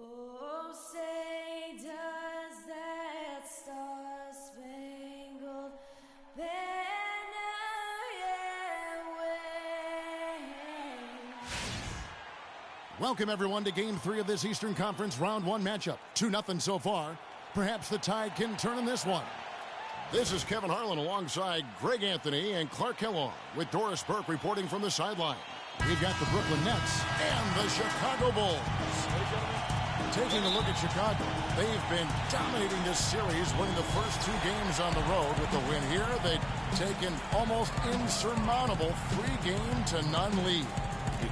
Oh, say does that star-spangled banner yet wave? Welcome, everyone, to Game 3 of this Eastern Conference Round 1 matchup. 2-0 so far. Perhaps the tide can turn in this one. This is Kevin Harlan alongside Greg Anthony and Clark Kellogg with Doris Burke reporting from the sideline. We've got the Brooklyn Nets and the Chicago Bulls. Taking a look at Chicago, they've been dominating this series, winning the first 2 games on the road. With the win here, they've taken almost insurmountable 3-0 lead.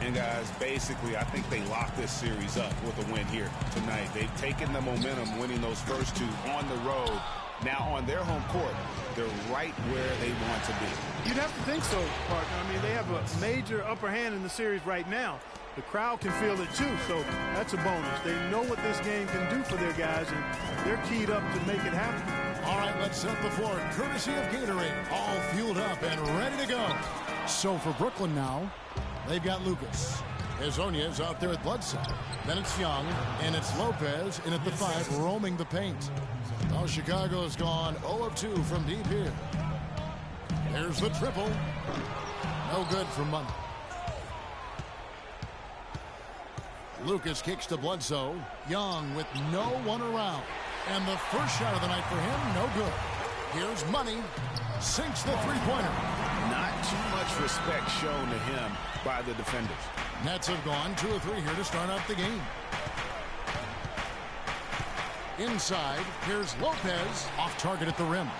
And guys, basically, I think they locked this series up with a win here tonight. They've taken the momentum, winning those first 2 on the road. Now on their home court, they're right where they want to be. You'd have to think so, partner. I mean, they have a major upper hand in the series right now. The crowd can feel it too, so that's a bonus. They know what this game can do for their guys, and they're keyed up to make it happen. All right, let's set the floor. Courtesy of Gatorade, all fueled up and ready to go. So for Brooklyn now, they've got Lucas. Hezonia's out there at Bledsoe. Then it's Young, and it's Lopez in at the 5, roaming the paint. Now Chicago's gone 0 of 2 from deep here. There's the triple. No good for Money. Lucas kicks to Bledsoe. Young with no one around. And the first shot of the night for him, no good. Here's Money. Sinks the three-pointer. Not too much respect shown to him by the defenders. Nets have gone 2 of 3 here to start out the game. Inside, here's Lopez, off target at the rim.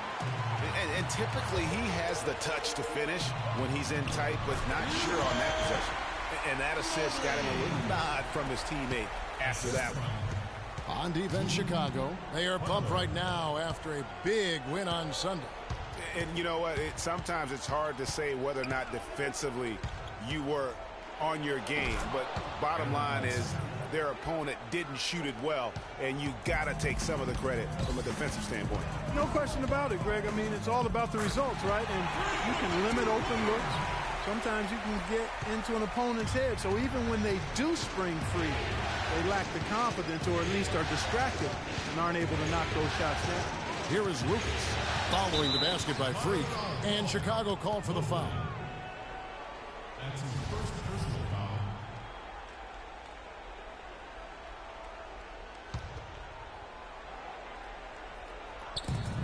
And typically he has the touch to finish when he's in tight, but not sure on that possession. And that assist got him a little nod from his teammate after that one. On defense, Chicago. They are pumped right now after a big win on Sunday. And you know what? Sometimes it's hard to say whether or not defensively you were on your game. But bottom line is their opponent didn't shoot it well, and you got to take some of the credit from a defensive standpoint. No question about it, Greg. I mean, it's all about the results, right? And you can limit open looks. Sometimes you can get into an opponent's head. So even when they do spring free, they lack the confidence, or at least are distracted and aren't able to knock those shots down. Here is Lucas following the basket by Freak, and Chicago called for the foul. That's his first personal foul.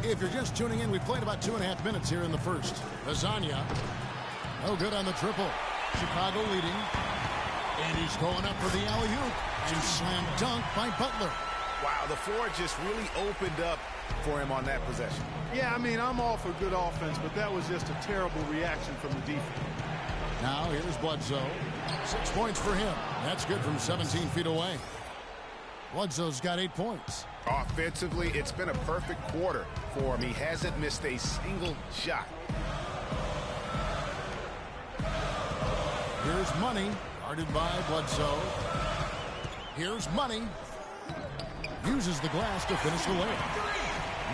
If you're just tuning in, we played about 2.5 minutes here in the first. Lasagna, no good on the triple. Chicago leading. And he's going up for the alley-oop. And slam dunk by Butler. Wow, the floor just really opened up for him on that possession. Yeah, I mean, I'm all for good offense, but that was just a terrible reaction from the defense. Now here's Bledsoe. 6 points for him. That's good from 17 feet away. Bledsoe's got 8 points. Offensively, it's been a perfect quarter for him. He hasn't missed a single shot. Here's Money, guarded by Bledsoe. Here's Money. Uses the glass to finish the layup.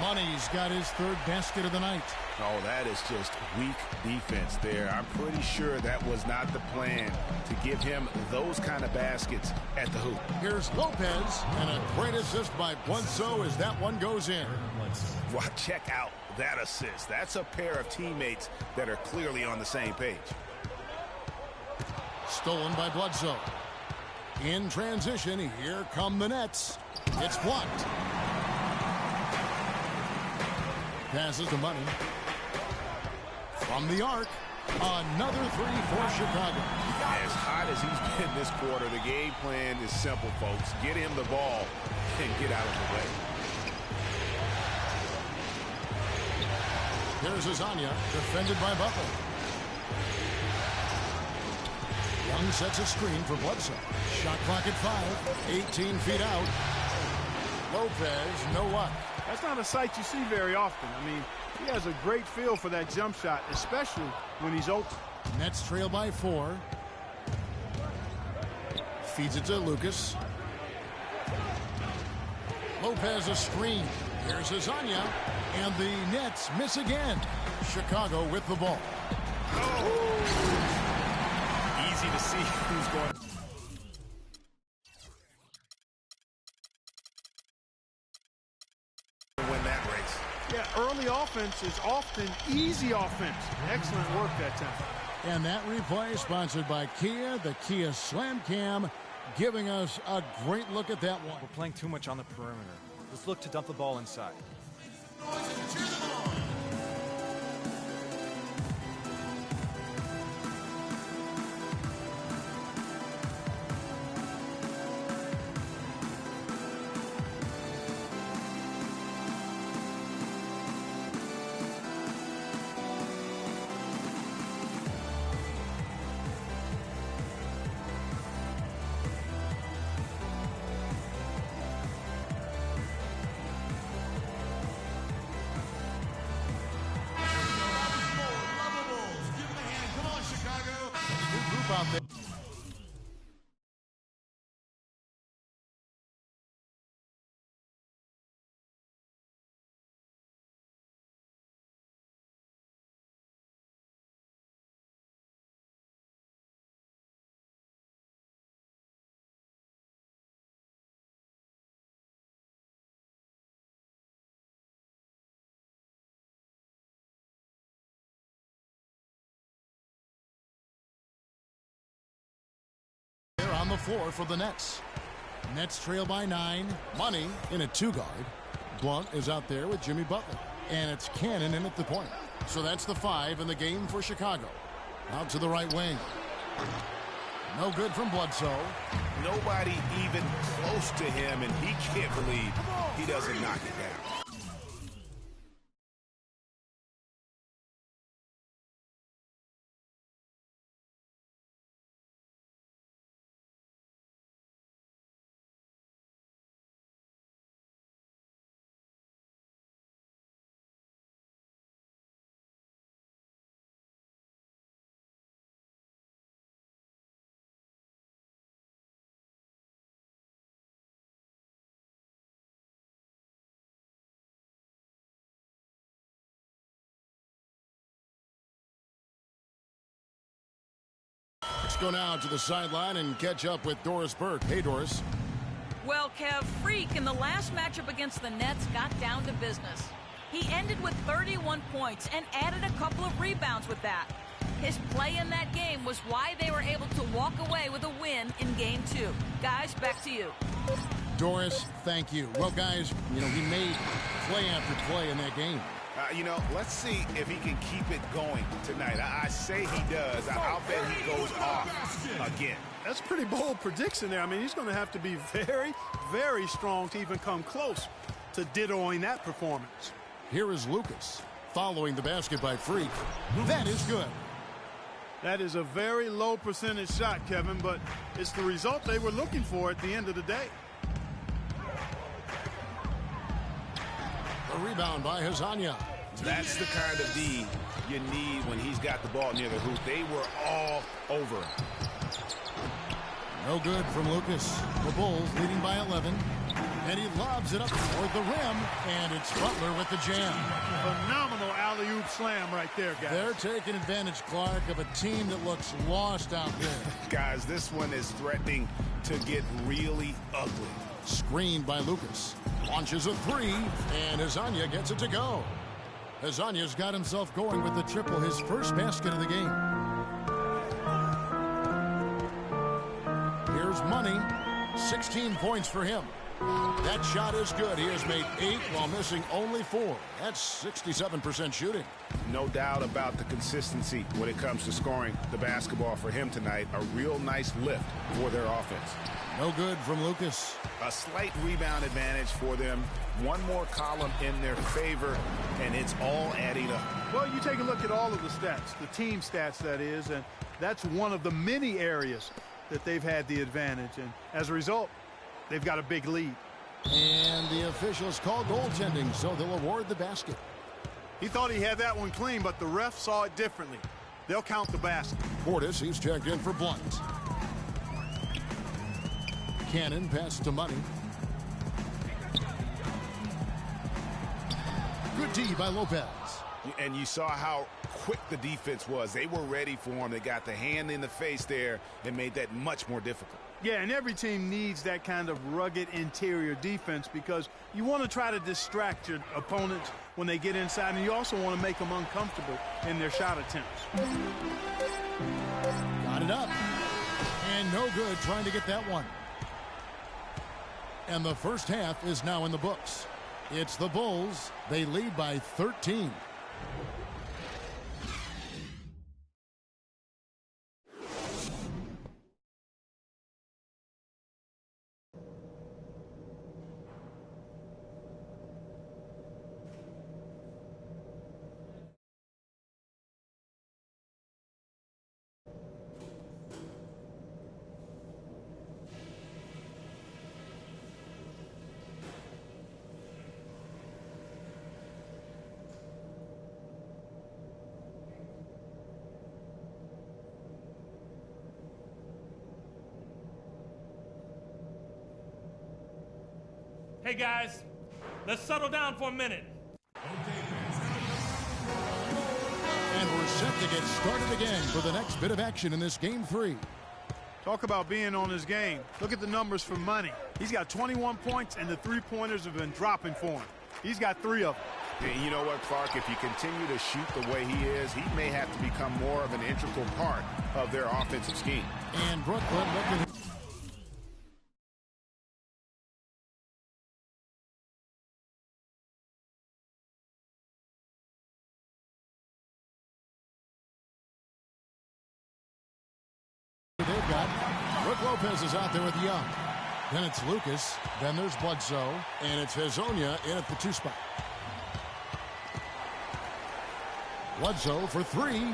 Money's got his 3rd basket of the night. Oh, that is just weak defense there. I'm pretty sure that was not the plan to give him those kind of baskets at the hoop. Here's Lopez, and a great assist by Bledsoe as that one goes in. Well, check out that assist. That's a pair of teammates that are clearly on the same page. Stolen by Bledsoe. In transition, here come the Nets. It's blocked. Passes to Money. From the arc, another 3 for Chicago. As hot as he's been this quarter, the game plan is simple, folks. Get him the ball and get out of the way. Here's Lasagna, defended by Butler. Young sets a screen for Bledsoe. Shot clock at 5, 18 feet out. Lopez, no luck. That's not a sight you see very often. I mean, he has a great feel for that jump shot, especially when he's open. Nets trail by 4. Feeds it to Lucas. Lopez a screen. Here's Lasagna. And the Nets miss again. Chicago with the ball. Oh. Easy to see who's going. Philly offense is often easy offense. Excellent work that time. And that replay sponsored by Kia, the Kia Slam Cam, giving us a great look at that one. We're playing too much on the perimeter. Let's look to dump the ball inside. Out there. On the floor for the Nets. Nets trail by 9. Money in a 2-guard. Blunt is out there with Jimmy Butler. And it's Cannon in at the point. So that's the 5 in the game for Chicago. Out to the right wing. No good from Bledsoe. Nobody even close to him, and he can't believe he doesn't knock it down. Let's go now to the sideline and catch up with Doris Burke. Hey, Doris. Well, Kev, Freak in the last matchup against the Nets got down to business. He ended with 31 points and added a couple of rebounds with that. His play in that game was why they were able to walk away with a win in Game 2. Guys, back to you. Doris, thank you. Well, guys, he made play after play in that game. Let's see if he can keep it going tonight. I say he does. I'll bet he goes off again. That's a pretty bold prediction there. I mean, he's going to have to be very, very strong to even come close to dittoing that performance. Here is Lucas following the basket by Freak. That is good. That is a very low percentage shot, Kevin, but it's the result they were looking for at the end of the day. A rebound by Hazanya. That's the kind of D you need when he's got the ball near the hoop. They were all over him. No good from Lucas. The Bulls leading by 11. And he lobs it up toward the rim. And it's Butler with the jam. Phenomenal alley-oop slam right there, guys. They're taking advantage, Clark, of a team that looks lost out there. Guys, this one is threatening to get really ugly. Screened by Lucas. Launches a 3. And Hazanya gets it to go. Hazanya's got himself going with the triple, his first basket of the game. Here's Money. 16 points for him. That shot is good. He has made 8 while missing only 4. That's 67% shooting. No doubt about the consistency when it comes to scoring the basketball for him tonight. A real nice lift for their offense. No good from Lucas. A slight rebound advantage for them. One more column in their favor, and it's all adding up. Well, you take a look at all of the stats, the team stats, that is, and that's one of the many areas that they've had the advantage. And as a result, they've got a big lead. And the officials call goaltending, so they'll award the basket. He thought he had that one clean, but the ref saw it differently. They'll count the basket. Portis, he's checked in for Blunt. Cannon pass to Money. Good D by Lopez. And you saw how quick the defense was. They were ready for him. They got the hand in the face there and made that much more difficult. Yeah, and every team needs that kind of rugged interior defense because you want to try to distract your opponents when they get inside, and you also want to make them uncomfortable in their shot attempts. Got it up. And no good trying to get that one. And the first half is now in the books. It's the Bulls. They lead by 13. Hey guys, let's settle down for a minute. And we're set to get started again for the next bit of action in this game 3. Talk about being on his game. Look at the numbers for Money. He's got 21 points, and the three-pointers have been dropping for him. He's got 3 of them. And you know what, Clark? If you continue to shoot the way he is, he may have to become more of an integral part of their offensive scheme. And Brooklyn looking. They've got Brook Lopez is out there with Young. Then it's Lucas. Then there's Bledsoe. And it's Hezonja in at the 2 spot. Bledsoe for 3.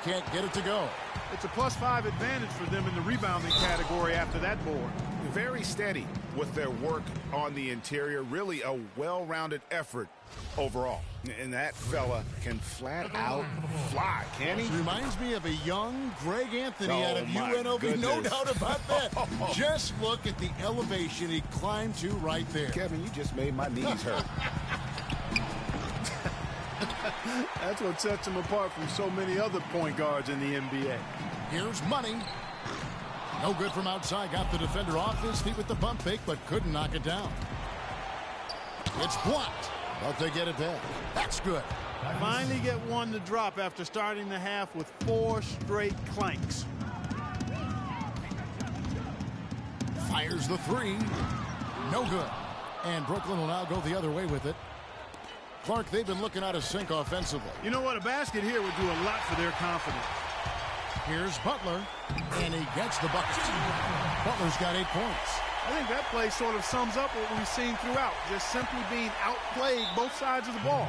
Can't get it to go. It's a +5 advantage for them in the rebounding category after that board. Very steady with their work on the interior. Really a well-rounded effort overall. And that fella can flat out fly, can he? Reminds me of a young Greg Anthony out of UNLV. Goodness. No doubt about that. Just look at the elevation he climbed to right there. Kevin, you just made my knees hurt. That's what sets him apart from so many other point guards in the NBA. Here's Money. No good from outside. Got the defender off his feet with the bump fake, but couldn't knock it down. It's blocked, but they get it back. That's good. Finally get one to drop after starting the half with 4 straight clanks. Fires the 3. No good. And Brooklyn will now go the other way with it. Clark, they've been looking out of sync offensively. You know what? A basket here would do a lot for their confidence. Here's Butler, and he gets the bucket. Butler's got 8 points. I think that play sort of sums up what we've seen throughout. Just simply being outplayed both sides of the ball.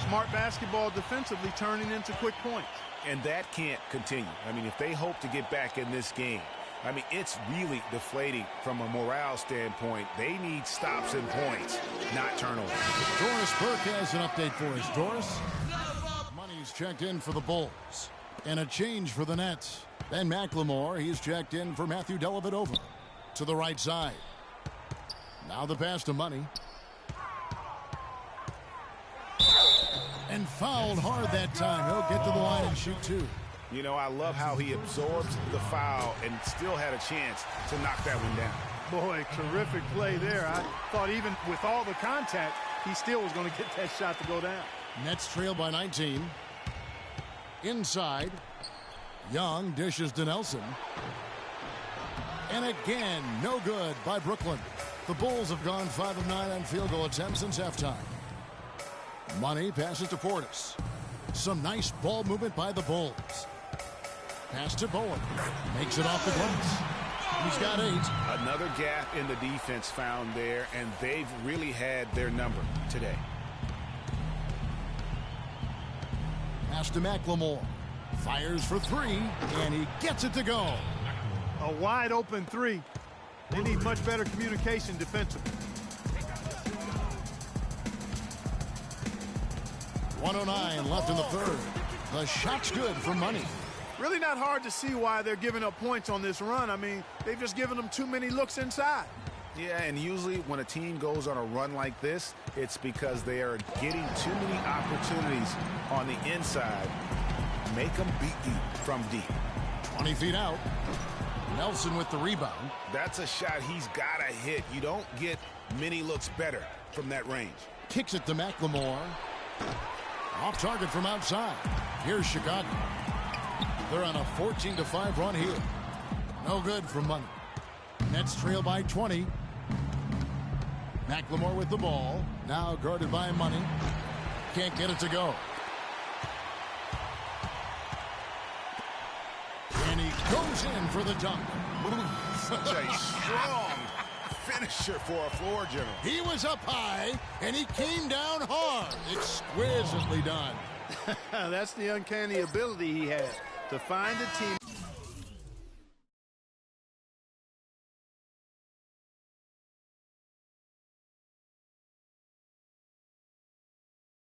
Smart basketball defensively turning into quick points. And that can't continue. I mean, if they hope to get back in this game, I mean, it's really deflating from a morale standpoint. They need stops and points, not turnovers. Doris Burke has an update for us. Doris? Money's checked in for the Bulls. And a change for the Nets. Ben McLemore, he's checked in for Matthew Dellavedova. To the right side. Now the pass to Money. And fouled hard that time. He'll get to the line and shoot 2. You know, I love how he absorbs the foul and still had a chance to knock that one down. Boy, terrific play there. I thought even with all the contact, he still was going to get that shot to go down. Nets trail by 19. Inside. Young dishes to Nelson. And again, no good by Brooklyn. The Bulls have gone 5 of 9 on field goal attempts since halftime. Money passes to Portis. Some nice ball movement by the Bulls. Pass to Bowen. Makes it off the glass. He's got 8. Another gap in the defense found there, and they've really had their number today. Pass to McLemore. Fires for 3, and he gets it to go. A wide open 3. They need much better communication defensively. 1:09 left in the third. The shot's good for Money. Really not hard to see why they're giving up points on this run. I mean, they've just given them too many looks inside. Yeah, and usually when a team goes on a run like this, it's because they are getting too many opportunities on the inside. Make them beat you from deep. 20 feet out. Nelson with the rebound. That's a shot he's got to hit. You don't get many looks better from that range. Kicks it to McLemore. Off target from outside. Here's Chicago. They're on a 14-5 run here. No good for Money. Nets trail by 20. McLemore with the ball. Now guarded by Money. Can't get it to go. And he goes in for the dunk. Such a strong finisher for a floor general. He was up high, and he came down hard. Exquisitely done. That's the uncanny ability he has to find a team.